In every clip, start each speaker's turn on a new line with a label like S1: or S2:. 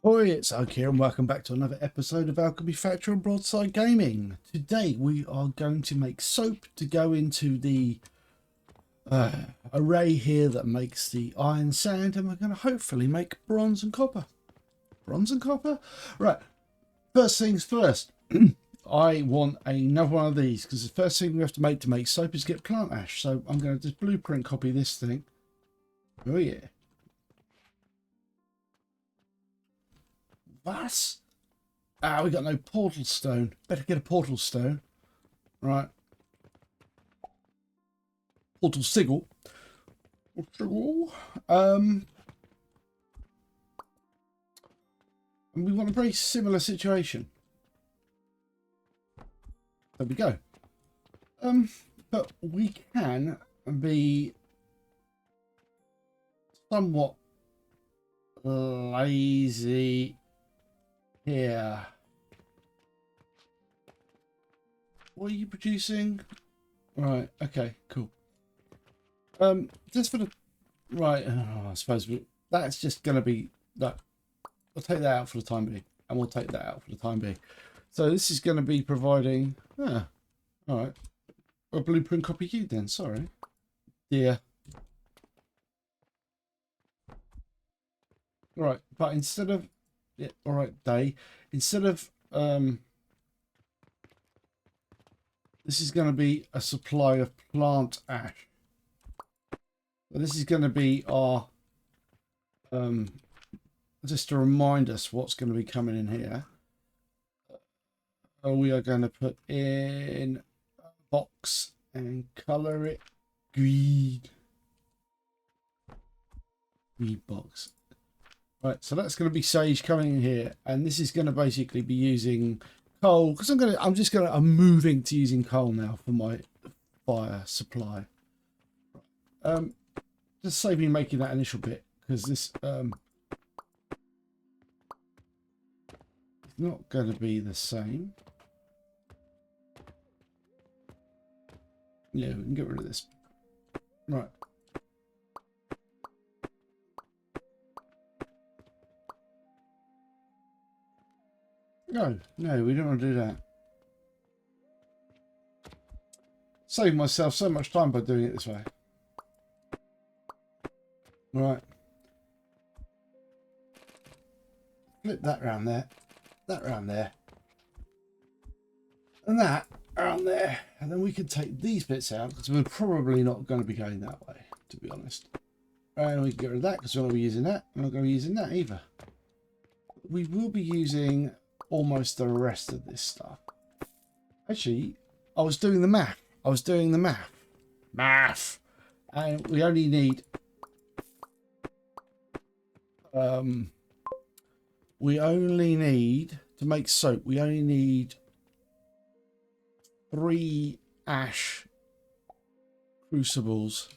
S1: Hi, it's Oak here and welcome back to another episode of Alchemy Factory and Broadside Gaming. Today we are going to make soap to go into the array here that makes the iron sand, and we're going to hopefully make bronze and copper. Bronze and copper? Right, first things first. I want another one of these because the first thing we have to make soap is get plant ash. So I'm going to just blueprint copy this thing. Oh yeah. That's... we got no portal stone. Better get a portal stone. Right. Portal sigil. And we want a very similar situation. There we go. But we can be somewhat lazy here. What are you producing? Right, okay, cool. Just for the right, I suppose that's just gonna be that. I'll take that out for the time being, and we'll take that out for the time being. So this is going to be providing. All right, a blueprint copy you then. Sorry, dear. Right, but instead of all right, day. Instead of this is going to be a supply of plant ash. This is going to be our just to remind us what's going to be coming in here. We are going to put in a box and color it green. Green box. Right, so that's going to be sage coming in here, and this is going to basically be using coal because I'm moving to using coal now for my fire supply. Just save me making that initial bit because this it's not going to be the same. Yeah, we can get rid of this. Right. No, we don't want to do that. Save myself so much time by doing it this way. Right. Flip that round there. That round there. And that around there. And then we can take these bits out because we're probably not going to be going that way, to be honest. And we can get rid of that because we're not going to be using that. We're not going to be using that either. We will be using almost the rest of this stuff. Actually, I was doing the math. Math. And we only need to make soap, we only need 3 ash crucibles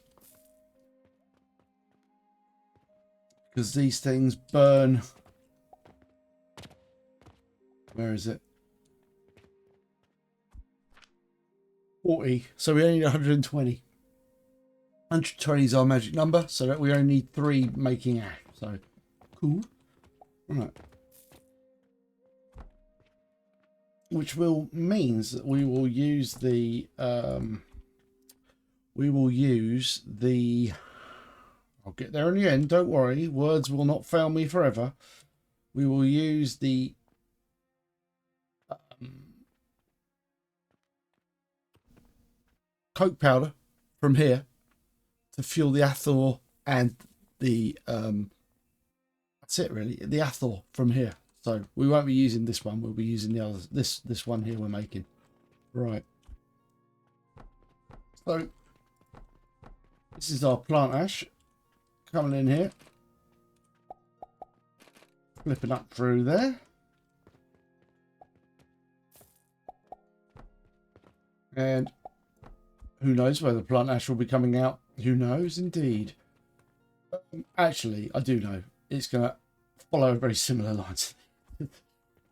S1: because these things burn. Where is it? 40. So we only need 120. 120 is our magic number, so that we only need 3 making ash. So cool. Right. Which will means that we will use the I'll get there in the end, don't worry, words will not fail me forever. We will use the coke powder from here to fuel the Athor and the that's it really, the Athor from here. So we won't be using this one, we'll be using the others. This one here we're making. Right. So this is our plant ash coming in here. Flipping up through there. And who knows where the plant ash will be coming out. Who knows indeed. Actually, I do know. It's going to follow very similar lines.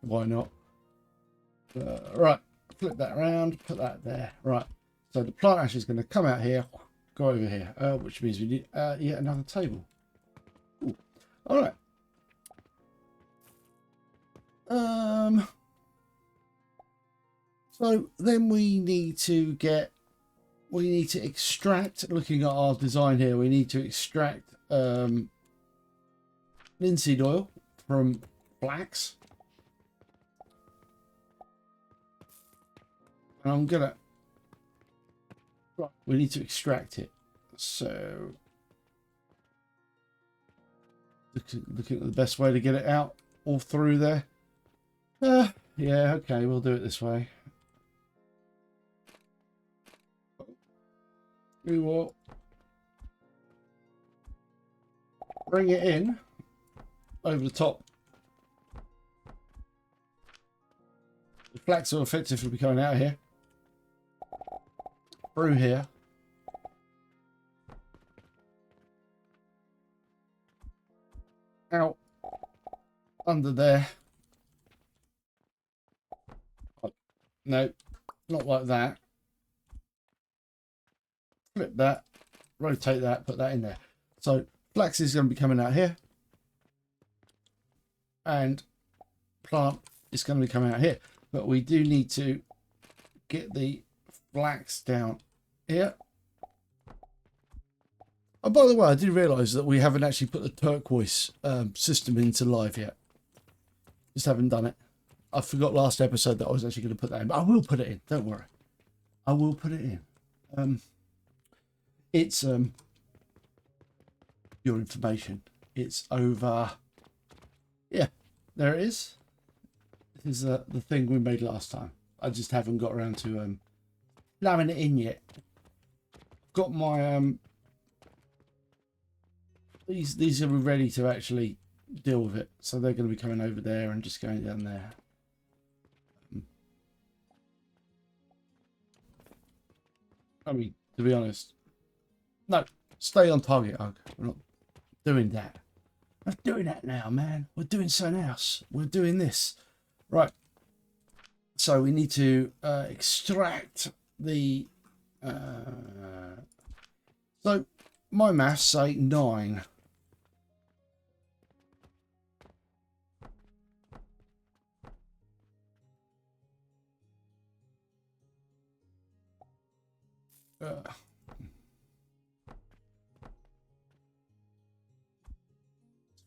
S1: Why not? Right, flip that around, put that there. Right, so the plant ash is going to come out here, go over here, which means we need yet another table. Ooh. All right. So then we need to extract, looking at our design here, we need to extract linseed oil from flax. And I'm gonna, we need to extract it. So looking at the best way to get it out all through there. Yeah, okay, we'll do it this way. We will bring it in over the top. The flax will effectively be coming out of here, through here, out under there. Oh, no, not like that. Flip that, rotate that, put that in there. So flax is going to be coming out here, and plant is going to be coming out here. But we do need to get the flax down here. Oh, by the way, I did realise that we haven't actually put the turquoise system into live yet. Just haven't done it. I forgot last episode that I was actually going to put that in, but I will put it in. Don't worry, I will put it in. It's your information. It's over. Yeah, there it is. This is the thing we made last time. I just haven't got around to lamming it in yet. Got my these are ready to actually deal with it, so they're going to be coming over there and just going down there. I mean, to be honest, no, stay on target, Ugg. We're not doing that. We're not doing that now, man. We're doing something else. We're doing this. Right. So we need to extract the... so my maths say 9.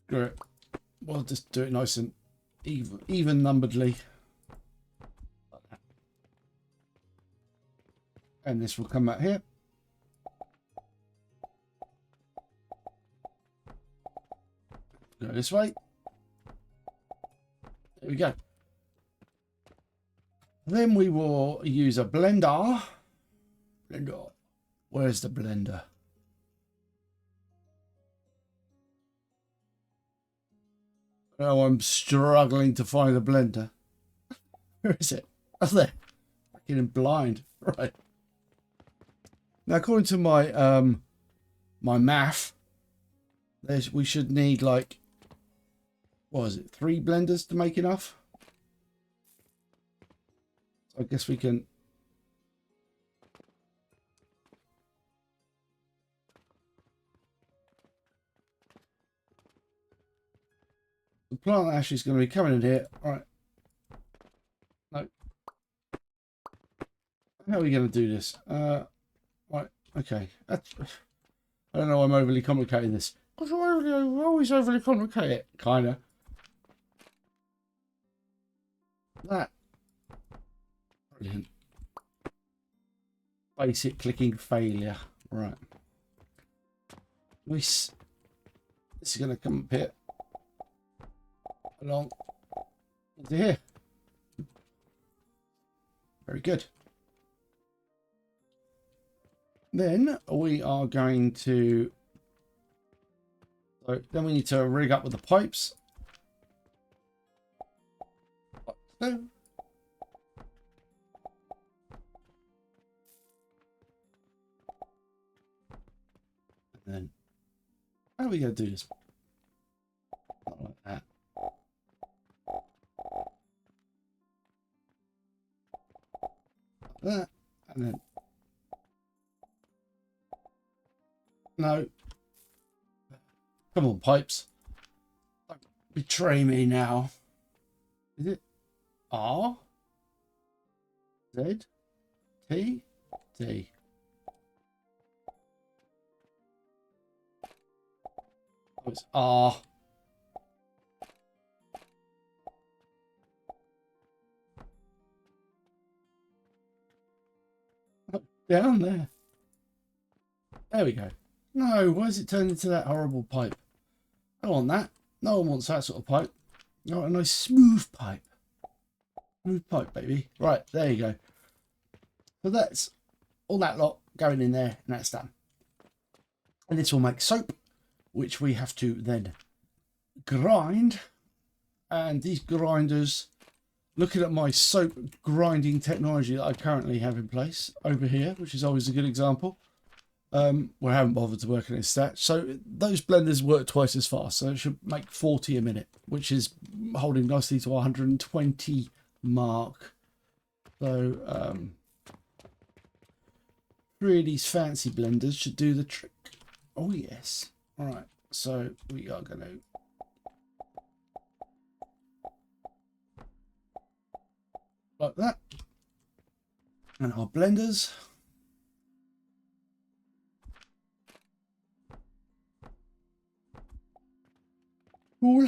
S1: Screw it. We'll just do it nice and even numberedly. And this will come out here. Go this way. There we go. Then we will use a blender. Blender. Where's the blender? Oh, I'm struggling to find the blender. Where is it? Oh, there. Getting blind. Right. Now, according to my my math, we should need like, what is it? 3 blenders to make enough. So I guess we can. The plant ash is going to be coming in here. All right. No. How are we going to do this? Right. Okay. I don't know why I'm overly complicating this. I always overly complicate it. Kind of. That. Brilliant. Basic clicking failure. Right. This is going to come up here. Along into here. Very good. Then we are going to, so then we need to rig up with the pipes. Like so. And then how are we going to do this? Not like that. That, and then no, come on, pipes, don't betray me now. Is it R? Z, T, D. Oh, it's R. Down there. There we go. No, why is it turned into that horrible pipe? I don't want that. No one wants that sort of pipe. I want a nice smooth pipe. Smooth pipe, baby. Right, there you go. So that's all that lot going in there, and that's done. And this will make soap, which we have to then grind. And these grinders, looking at my soap grinding technology that I currently have in place over here, which is always a good example. We haven't bothered to work on its stats. So those blenders work twice as fast. So it should make 40 a minute, which is holding nicely to 120 mark. So three of these fancy blenders should do the trick. Oh yes. All right. So we are going to like that. And our blenders. Cool.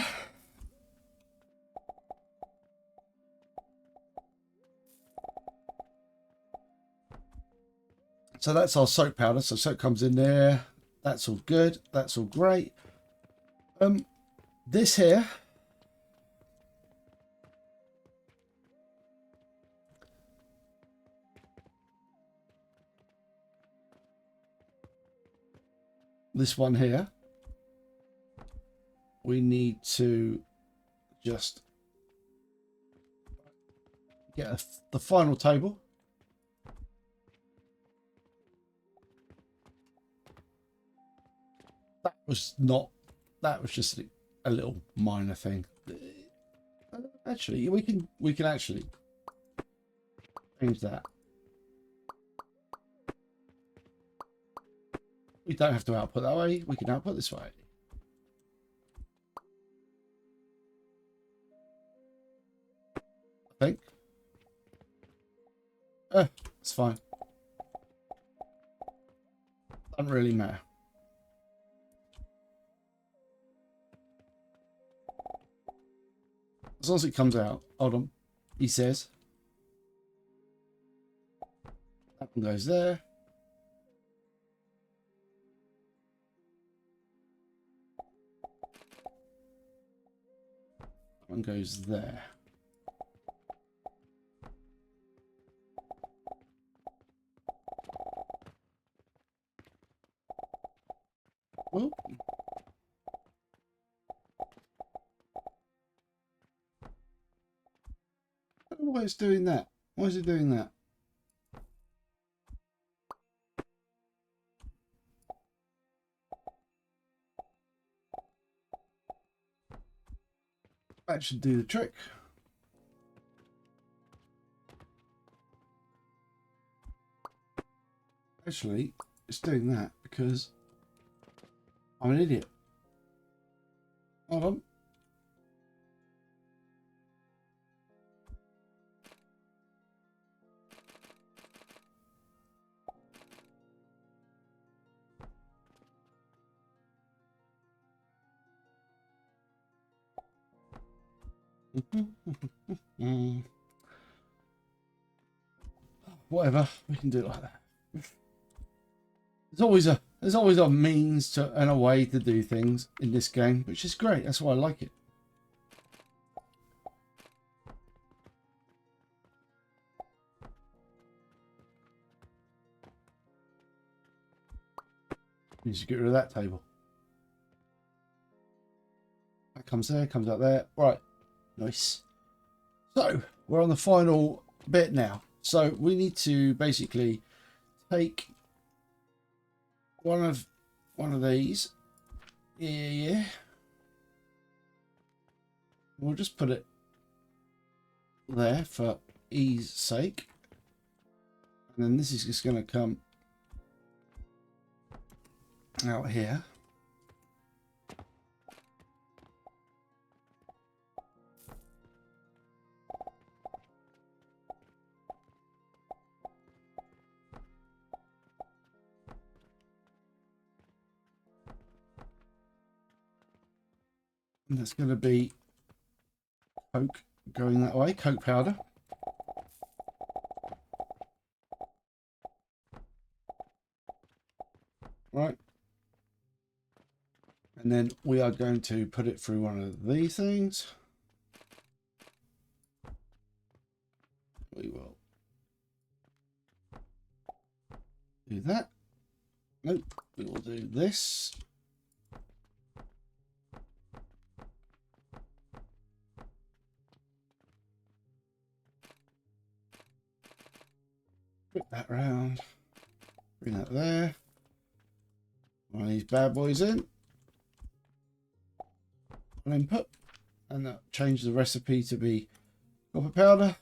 S1: So that's our soap powder. So soap comes in there. That's all good. That's all great. This here. This one here. We need to just get the final table. That was just a little minor thing. Actually, we can actually change that. We don't have to output that way. We can output this way. I think. It's fine. Doesn't really matter. As long as it comes out. Hold on. He says. That one goes there. That one goes there. Oh. I don't know why it's doing that. Why is it doing that? That should do the trick. Actually, it's doing that because I'm an idiot. Hold on. Whatever, we can do it like that. There's always a means to and a way to do things in this game, which is great. That's why I like it. You just get rid of that table. That comes there, comes out there. Right, nice. So we're on the final bit now. So we need to basically take one of these. Yeah. We'll just put it there for ease sake. And then this is just going to come out here. And that's going to be coke going that way, coke powder. Right. And then we are going to put it through one of these things. We will do that. Nope. We will do this. Flip that round. Bring that there. One of these bad boys in. One input. And that change the recipe to be copper powder.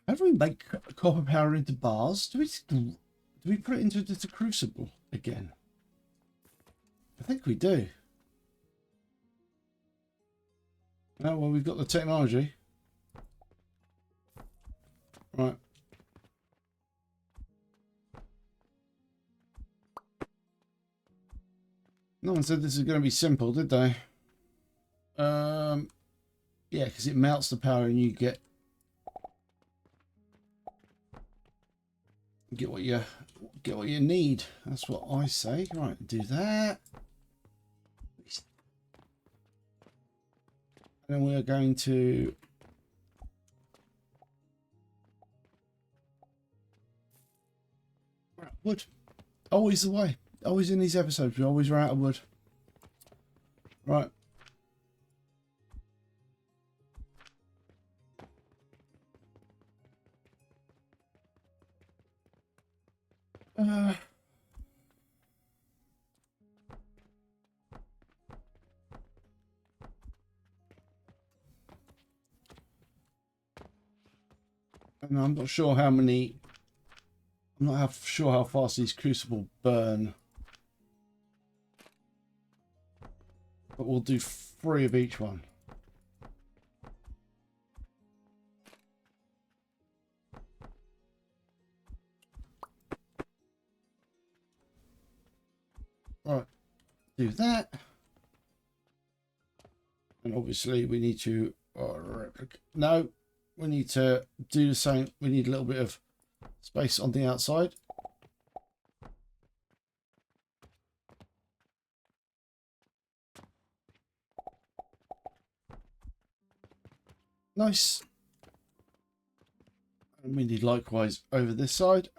S1: How do we make copper powder into bars? Do we put it into the crucible again? I think we do. Oh, well, we've got the technology. Right. No one said this is going to be simple, did they? Yeah, because it melts the powder and you get what you need. That's what I say. Right, do that. And then we are going to wood. Always the way. Always in these episodes, we always run out of wood. Right. And I'm not sure how many. I'm not sure how fast these crucible burn. But we'll do 3 of each one. Right, do that. And obviously we need to no, we need to do the same. We need a little bit of space on the outside. Nice. And we need likewise over this side.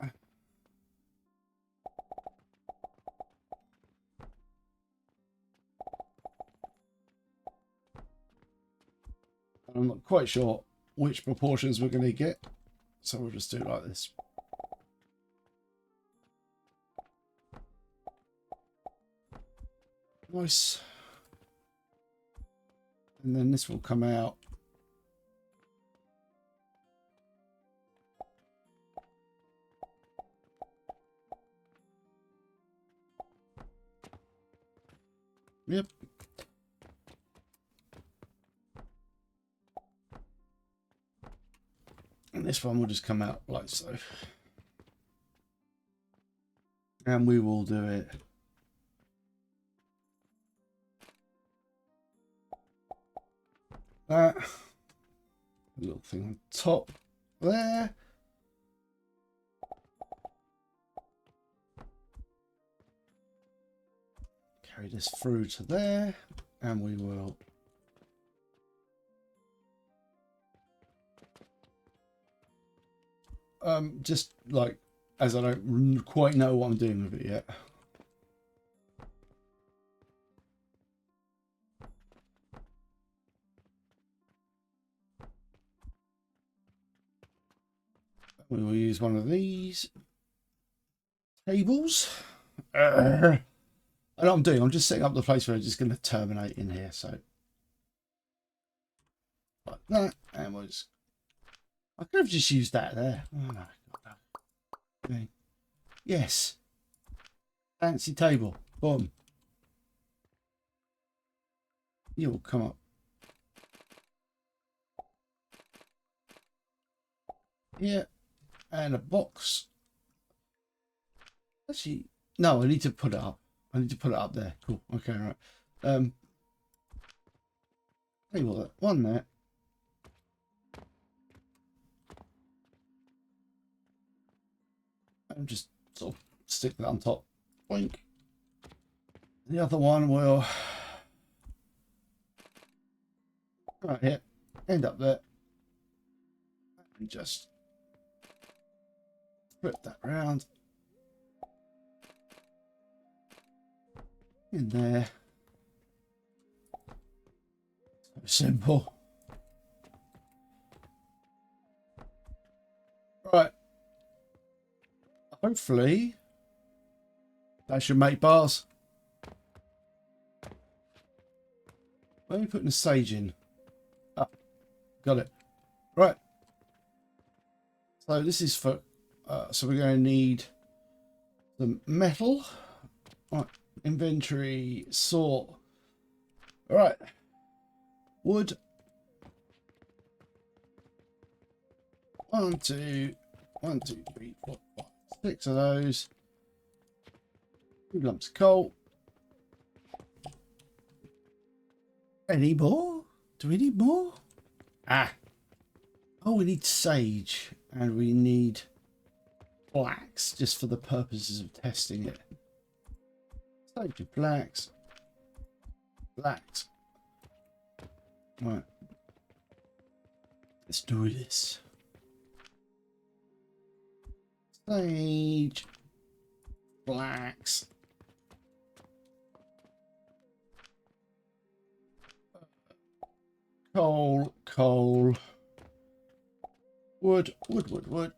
S1: I'm not quite sure which proportions we're going to get, so we'll just do it like this. Nice. And then this will come out. Yep. And this one will just come out like so. And we will do it. That little thing on top there. Carry this through to there, and we will just like, as I don't quite know what I'm doing with it yet. We will use one of these tables. And I'm just setting up the place where it's just going to terminate in here. So like that, and we'll just, I could have just used that there. Oh no. Okay. Yes. Fancy table. Boom. You'll come up. Yeah. And a box. Actually, no, I need to put it up. I need to put it up there. Cool. Okay, right. Hey, what? One there. And just sort of stick that on top. Boink. The other one will right here, end up there, and just flip that round in there. So simple. Right. Hopefully that should make bars. Where are we putting the sage in? Ah, got it. Right. So this is for, so we're going to need the metal. Right. Inventory, saw. All right. Wood. 1, 2, 1, 2, 3, 4, 5, 6 of those. 2 lumps of coal. Any more? Do we need more? Ah. Oh, we need sage. And we need blacks just for the purposes of testing it. Sage of blacks. Blacks. Right. Let's do this. Sage. Blacks. Coal, coal. Wood, wood, wood, wood.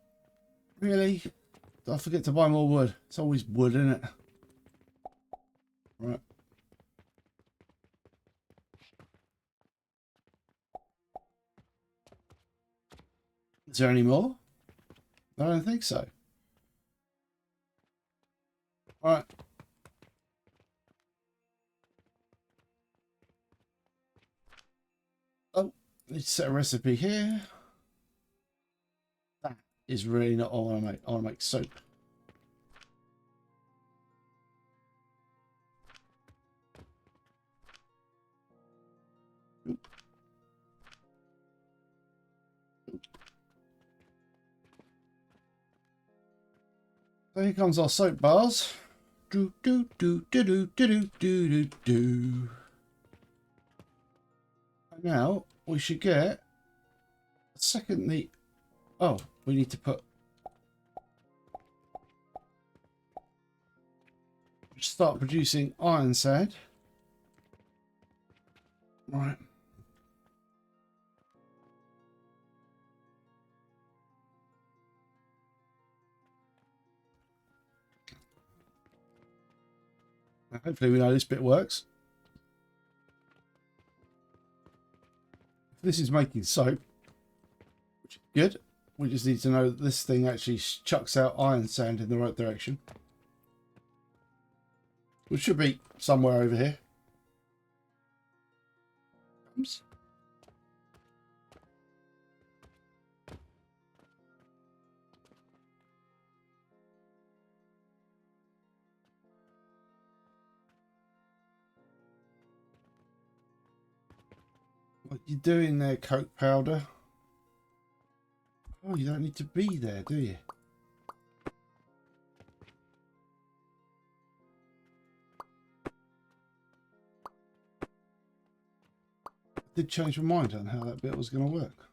S1: Really? Did I forget to buy more wood? It's always wood, isn't it? Right. Is there any more? I don't think so. All right. Oh, let's set a recipe here. That is really not all I want to make. I want to make soap. Oop. Oop. So here comes our soap bars. Do do do do do do do do do. And now we should get a second the. Oh, we need to put. Start producing iron sand. Right. Hopefully we know this bit works. If this is making soap, which is good. We just need to know that this thing actually chucks out iron sand in the right direction. Which should be somewhere over here. Oops. What you doing there, coke powder? Oh, you don't need to be there, do you? I did change my mind on how that bit was going to work.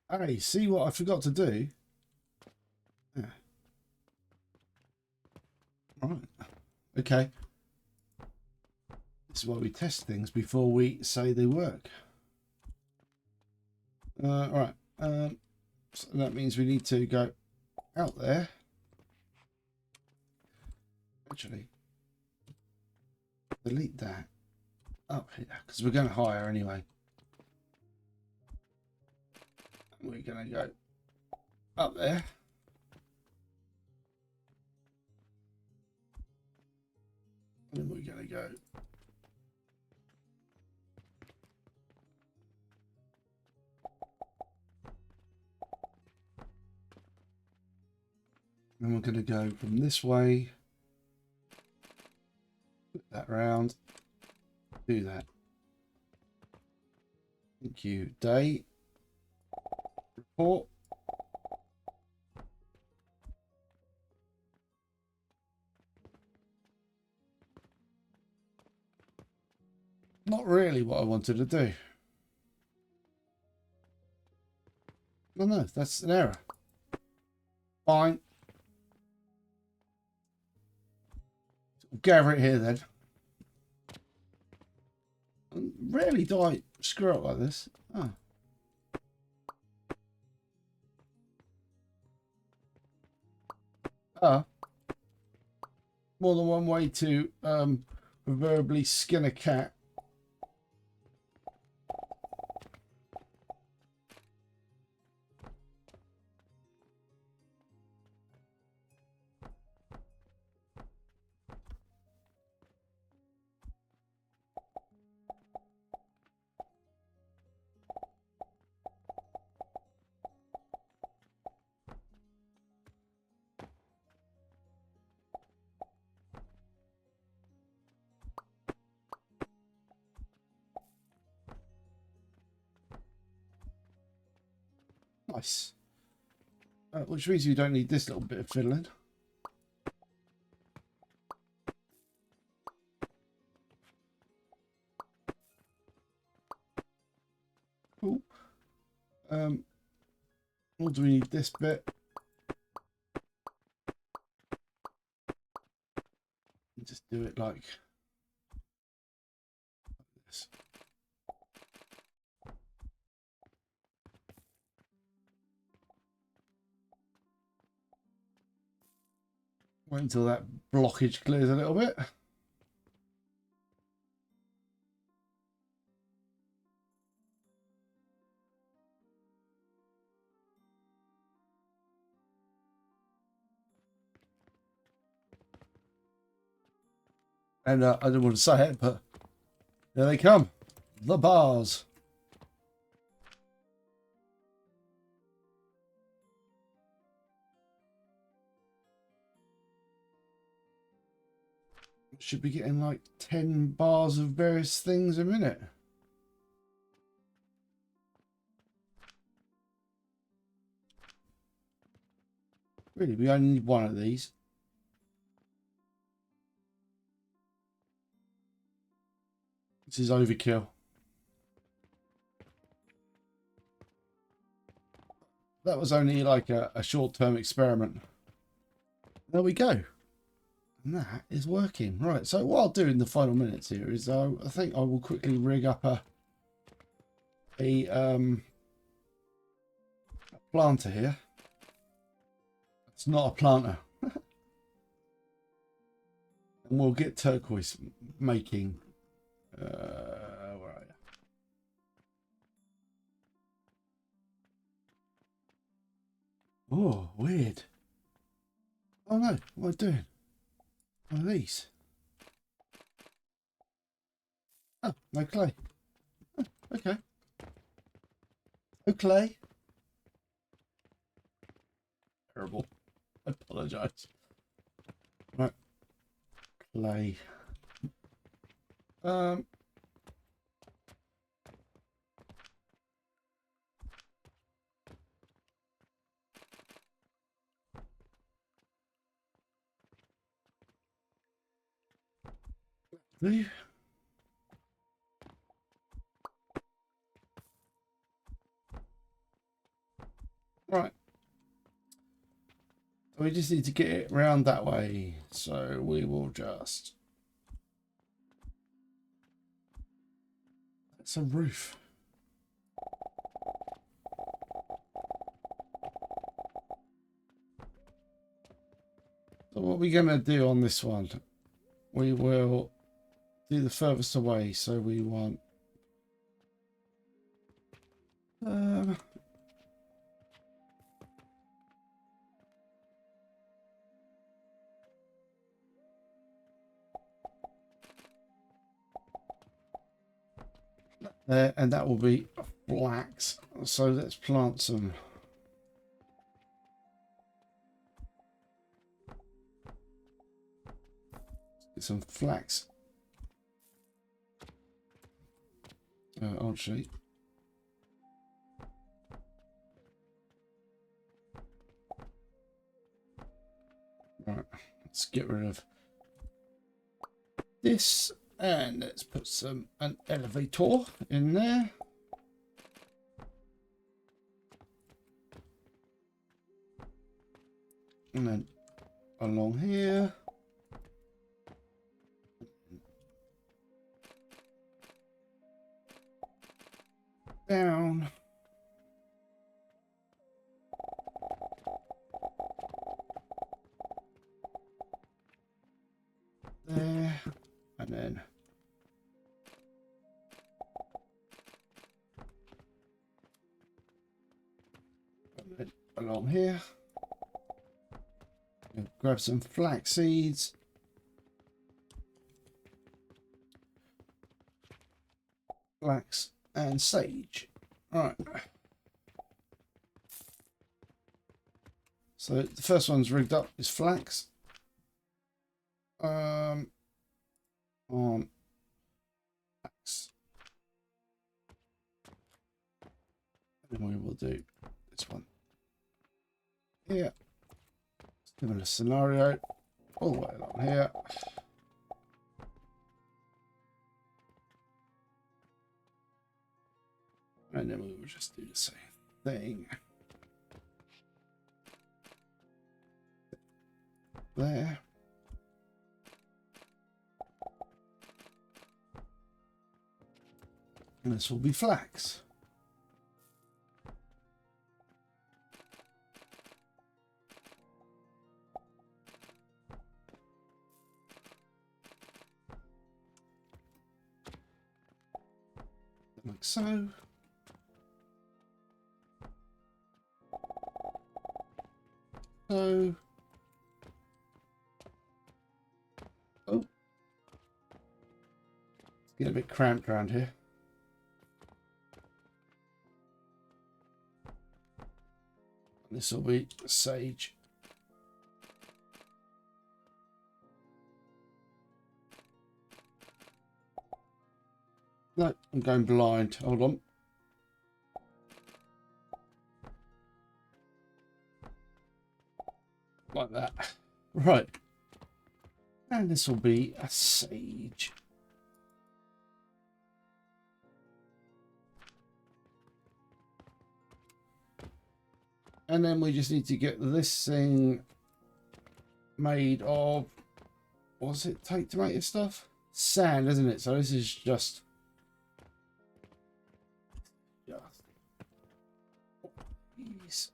S1: Hey, see what I forgot to do? Yeah. Right. Okay. This is why we test things before we say they work. Right. So that means we need to go out there. Actually, delete that up here because we're going to hire anyway. We're going to go up there. And we're going to go. And we're going to go from this way. Put that round. Do that. Thank you. Day. Report. Not really what I wanted to do. Oh no, that's an error. Fine. Gather it here then. Rarely do I screw up like this. Oh. More than one way to proverbially skin a cat. Nice. Which means you don't need this little bit of fiddling. Cool. What do we need this bit? Just do it like this. Wait until that blockage clears a little bit. And I didn't want to say it, but there they come. The bars. Should be getting like 10 bars of various things a minute. Really, we only need one of these. This is overkill. That was only like a short-term experiment. There we go. And that is working. Right, so what I'll do in the final minutes here is I think I will quickly rig up a planter here. It's not a planter. And we'll get turquoise making. Where are you? Oh, weird. Oh no, what am I doing? One of these. Oh, no clay. Oh, okay. No clay. Terrible. I apologise. Right. Clay. Right. We just need to get it round that way. So we will just... That's a roof. So what we're going to do on this one, we will do the furthest away. So we want... there, and that will be flax. So let's plant some. Get some flax. Actually. Right, let's get rid of this and let's put an elevator in there. And then along here. Down. There. And then along here. Grab some flax seeds. Flax and sage. All right. So the first one's rigged up is flax. On flax. And then we will do this one. Here. Similar scenario. All the way along here. And then we will just do the same thing. There. And this will be flax. Like so. So. Oh. It's getting a bit cramped around here. This will be sage. No, I'm going blind. Hold on. Like that. Right. And this will be a sage. And then we just need to get this thing made of, what does it take to make this stuff? Sand, isn't it? So this is just these.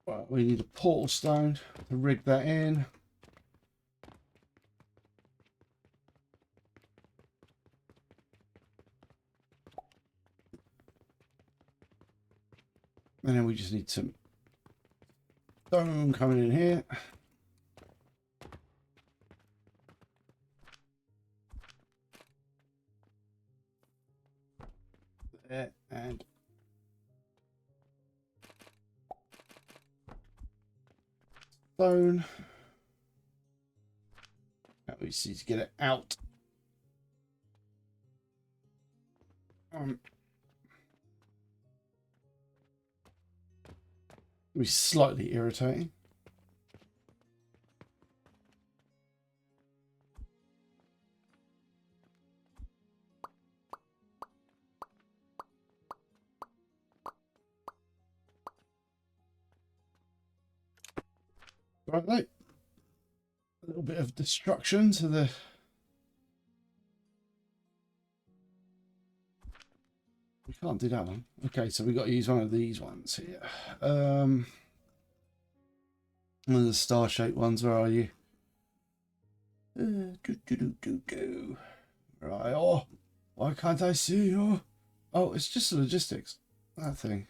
S1: Well, we need a portal stone to rig that in. And then we just need some stone coming in here. There and stone. Now we just need to get it out. It'll be slightly irritating. Right, a little bit of destruction to the we can't do that one. Okay, so we got to use one of these ones here. One of the star-shaped ones. Where are you? Right. Oh, why can't I see you? Oh, it's just the logistics. That thing.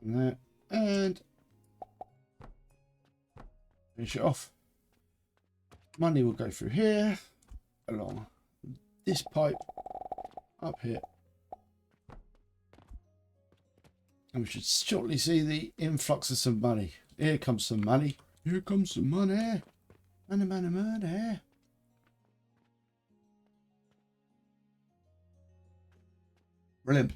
S1: And that. And finish it off. Money will go through here, along this pipe, up here. And we should shortly see the influx of some money. Here comes some money. Here comes some money. Money, money, money. Brilliant.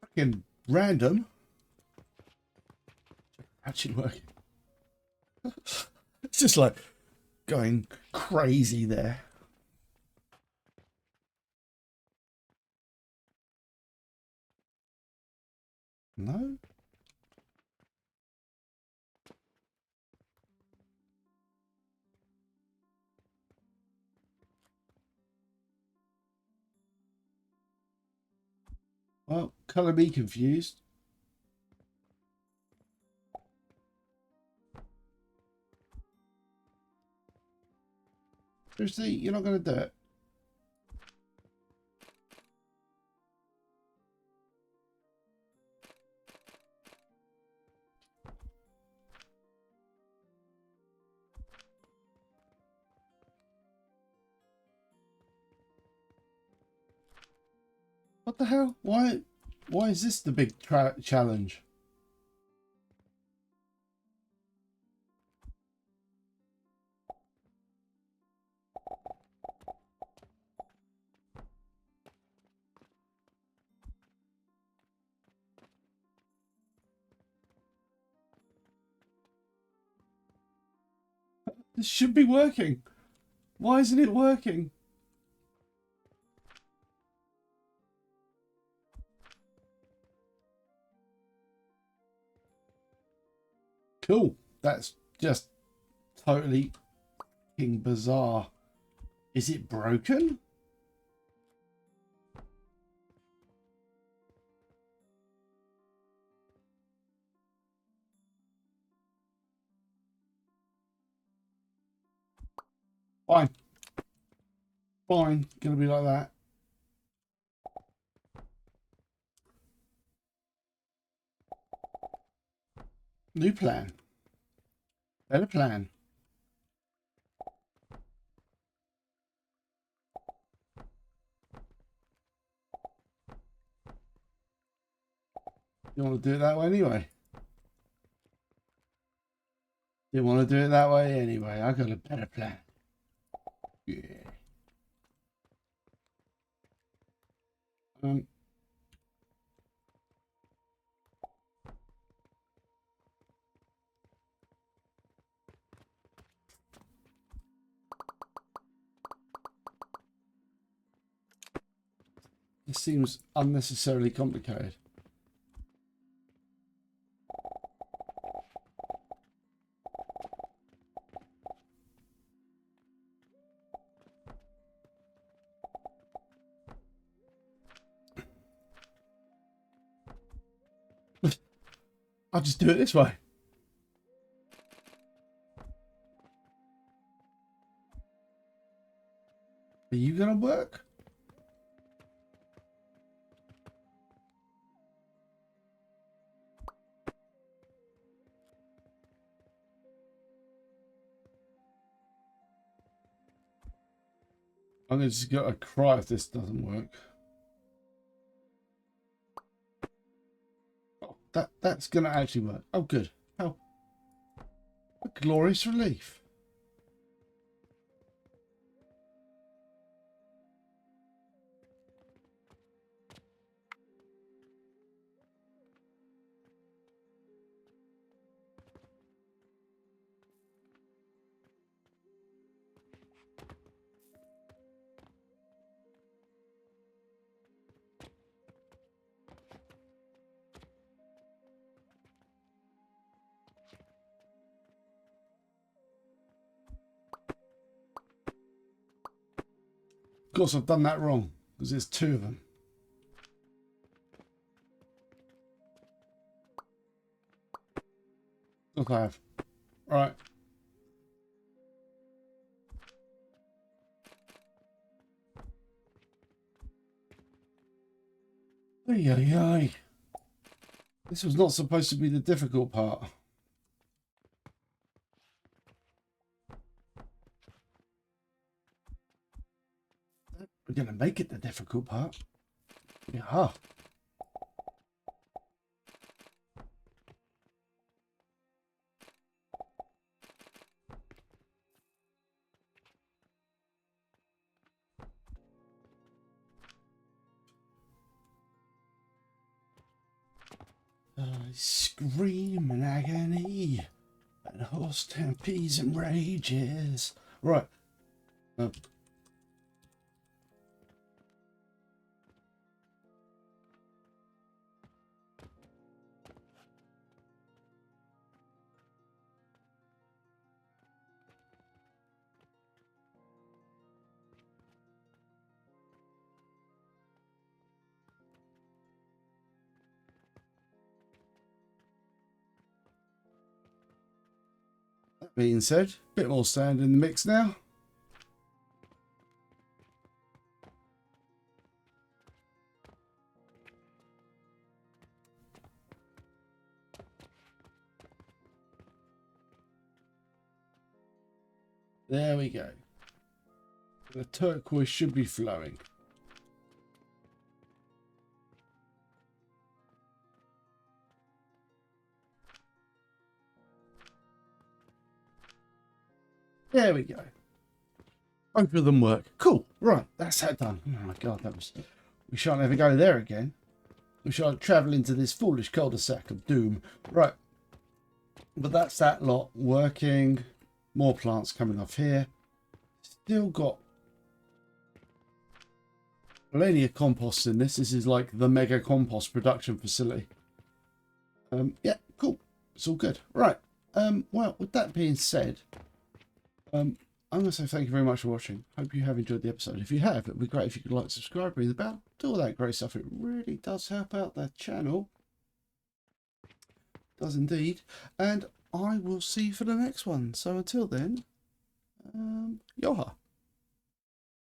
S1: Fucking random. Actually working. It's just like going crazy there. No? Well, colour me confused. Seriously, you're not going to do it? What the hell? Why is this the big challenge? This should be working. Why isn't it working? Cool. That's just totally fucking bizarre. Is it broken? Fine. Fine. Gonna be like that. New plan. Better plan. You want to do it that way anyway? You want to do it that way anyway? I got a better plan. Yeah. Um. This seems unnecessarily complicated. I'll just do it this way. Are you gonna work? I'm gonna just gotta cry if this doesn't work. Oh, that's gonna actually work. Oh, good. Oh, a glorious relief. Of course, I've done that wrong because there's two of them. Look, I have. Right. Ay, ay, ay. This was not supposed to be the difficult part. We're going to make it the difficult part. Yeah. I scream in agony and horse stampedes and rages. Right. That being said, a bit more sand in the mix now. There we go. The turquoise should be flowing. There we go. Both of them work. Cool. Right, that's that done. Oh my god, that was... We shan't ever go there again. We shan't travel into this foolish cul-de-sac of doom. Right. But that's that lot working. More plants coming off here. Still got plenty of compost in this. This is like the mega compost production facility. Yeah, cool. It's all good. Right. Well, with that being said, I'm going to say thank you very much for watching. Hope you have enjoyed the episode. If you have, it would be great if you could like, subscribe, ring the bell, do all that great stuff. It really does help out the channel. It does indeed. And I will see you for the next one. So until then, Yoha.